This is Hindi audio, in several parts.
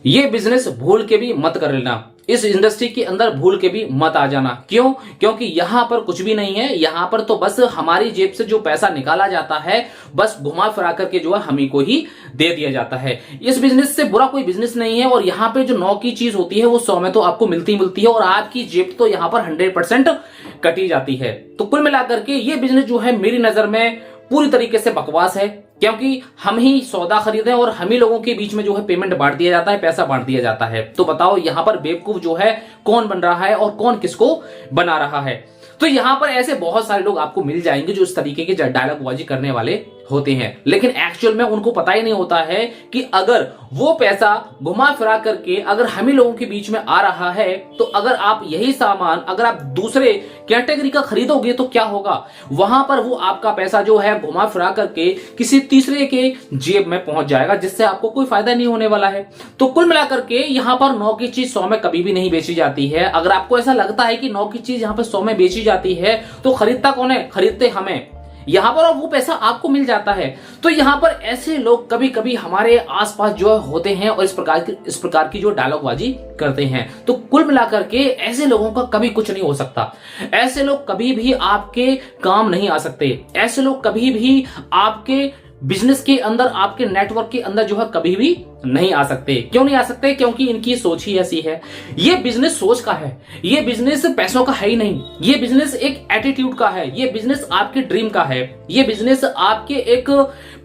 ये बिजनेस भूल के भी मत कर लेना, इस इंडस्ट्री के अंदर भूल के भी मत आ जाना। क्यों? क्योंकि यहां पर कुछ भी नहीं है, यहां पर तो बस हमारी जेब से जो पैसा निकाला जाता है बस घुमा फिरा करके जो है हम ही को ही दे दिया जाता है। इस बिजनेस से बुरा कोई बिजनेस नहीं है, और यहां पे जो 9 की चीज होती है वो 100 में तो आपको मिलती है, और आपकी जेब तो यहां पर 100% कटी जाती है। तो कुल मिलाकर के ये बिजनेस जो है मेरी नजर में पूरी तरीके से बकवास है, क्योंकि हम ही सौदा खरीदे और हम ही लोगों के बीच में जो है पेमेंट बांट दिया जाता है, पैसा बांट दिया जाता है। तो बताओ यहां पर बेवकूफ जो है कौन बन रहा है और कौन किसको बना रहा है। तो यहां पर ऐसे बहुत सारे लोग आपको मिल जाएंगे जो इस तरीके के डायलॉगबाजी करने वाले होते हैं, लेकिन एक्चुअल में उनको पता ही नहीं होता है कि अगर वो पैसा घुमा फिरा करके अगर हम ही लोगों के बीच में आ रहा है, तो अगर आप यही सामान अगर आप दूसरे कैटेगरी का खरीदोगे तो क्या होगा, वहां पर वो आपका पैसा जो है घुमा फिरा करके किसी तीसरे के जेब में पहुंच जाएगा, जिससे आपको कोई फायदा नहीं होने वाला है। तो कुल मिलाकर के यहां पर 9 की चीज 100 में कभी भी नहीं बेची जाती है। अगर आपको ऐसा लगता है कि 9 की चीज यहां पर 100 में बेची जाती है तो खरीदता कौन है? खरीदते हमें यहां पर, और वो पैसा आपको मिल जाता है। तो यहां पर ऐसे लोग कभी कभी हमारे आसपास जो होते हैं और इस प्रकार की जो डायलॉगबाजी करते हैं। तो कुल मिलाकर के ऐसे लोगों का कभी कुछ नहीं हो सकता, ऐसे लोग कभी भी आपके काम नहीं आ सकते, ऐसे लोग कभी भी आपके बिजनेस के अंदर आपके नेटवर्क के अंदर जो है कभी भी नहीं आ सकते। क्यों नहीं आ सकते? क्योंकि इनकी सोच ही ऐसी है। ये बिजनेस सोच का है, ये बिजनेस पैसों का है ही नहीं, ये बिजनेस एक एटीट्यूड का है, ये बिजनेस आपके ड्रीम का है, ये बिजनेस आपके एक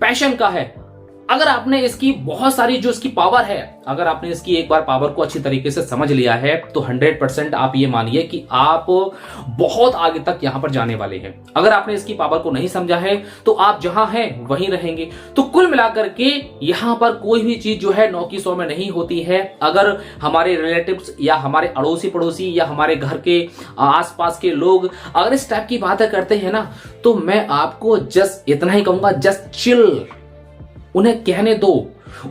पैशन का है। अगर आपने इसकी बहुत सारी जो इसकी पावर है, अगर आपने इसकी एक बार पावर को अच्छी तरीके से समझ लिया है तो 100% आप ये मानिए कि आप बहुत आगे तक यहां पर जाने वाले हैं। अगर आपने इसकी पावर को नहीं समझा है तो आप जहां हैं वहीं रहेंगे। तो कुल मिलाकर के यहां पर कोई भी चीज जो है 9 की 100 में नहीं होती है। अगर हमारे रिलेटिव्स या हमारे अड़ोसी पड़ोसी या हमारे घर के आसपास के लोग अगर इस टाइप की बातें करते हैं ना, तो मैं आपको जस्ट इतना ही कहूंगा, जस्ट चिल, उन्हें कहने दो।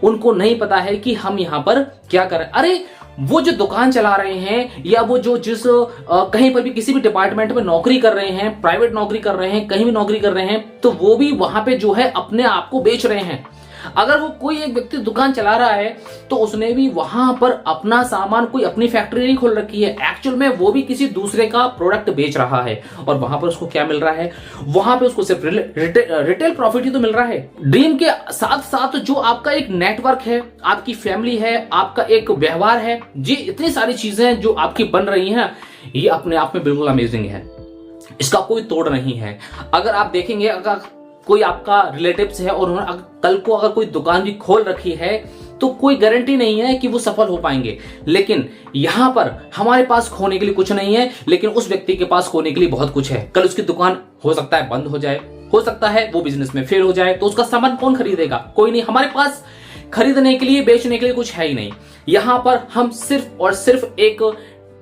उनको नहीं पता है कि हम यहां पर क्या कर रहे हैं। अरे वो जो दुकान चला रहे हैं या वो जो जिस कहीं पर भी किसी भी डिपार्टमेंट में नौकरी कर रहे हैं, प्राइवेट नौकरी कर रहे हैं, कहीं भी नौकरी कर रहे हैं, तो वो भी वहां पे जो है अपने आप को बेच रहे हैं। अगर वो कोई एक व्यक्ति दुकान चला रहा है तो उसने भी वहां पर अपना सामान, कोई अपनी फैक्ट्री नहीं खोल रखी है, एक्चुअल में वो भी किसी दूसरे का प्रोडक्ट बेच रहा है। और वहां पर उसको क्या मिल रहा है? वहां पे उसको सिर्फ रिटेल प्रॉफिट ही तो मिल रहा है। ड्रीम के साथ साथ जो आपका एक नेटवर्क है, आपकी फैमिली है, आपका एक व्यवहार है, जी इतनी सारी चीजें जो आपकी बन रही हैं, ये अपने आप में बिल्कुल अमेजिंग है, इसका कोई तोड़ नहीं है। अगर आप देखेंगे, अगर कोई आपका रिलेटिव्स है और उन्होंने कल को अगर कोई दुकान भी खोल रखी है तो कोई गारंटी नहीं है कि वो सफल हो पाएंगे। लेकिन यहां पर हमारे पास खोने के लिए कुछ नहीं है, लेकिन उस व्यक्ति के पास खोने के लिए बहुत कुछ है। कल उसकी दुकान हो सकता है बंद हो जाए, हो सकता है वो बिजनेस में फेल हो जाए, तो उसका सामान कौन खरीदेगा? कोई नहीं। हमारे पास खरीदने के लिए, बेचने के लिए कुछ है ही नहीं। यहां पर हम सिर्फ और सिर्फ एक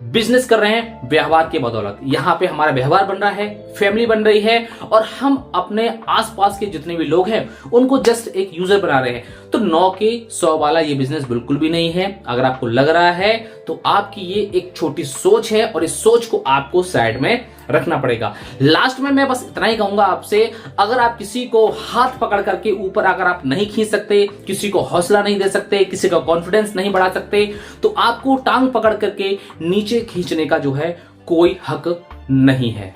बिजनेस कर रहे हैं व्यवहार के बदौलत। यहां पे हमारा व्यवहार बन रहा है, फैमिली बन रही है, और हम अपने आसपास के जितने भी लोग हैं उनको जस्ट एक यूजर बना रहे हैं। तो 9 के 100 वाला ये बिजनेस बिल्कुल भी नहीं है। अगर आपको लग रहा है तो आपकी ये एक छोटी सोच है, और इस सोच को आपको साइड में रखना पड़ेगा। लास्ट में मैं बस इतना ही कहूंगा आपसे, अगर आप किसी को हाथ पकड़ करके ऊपर अगर आप नहीं खींच सकते, किसी को हौसला नहीं दे सकते, किसी का कॉन्फिडेंस नहीं बढ़ा सकते, तो आपको टांग पकड़ करके नीचे खींचने का जो है कोई हक नहीं है।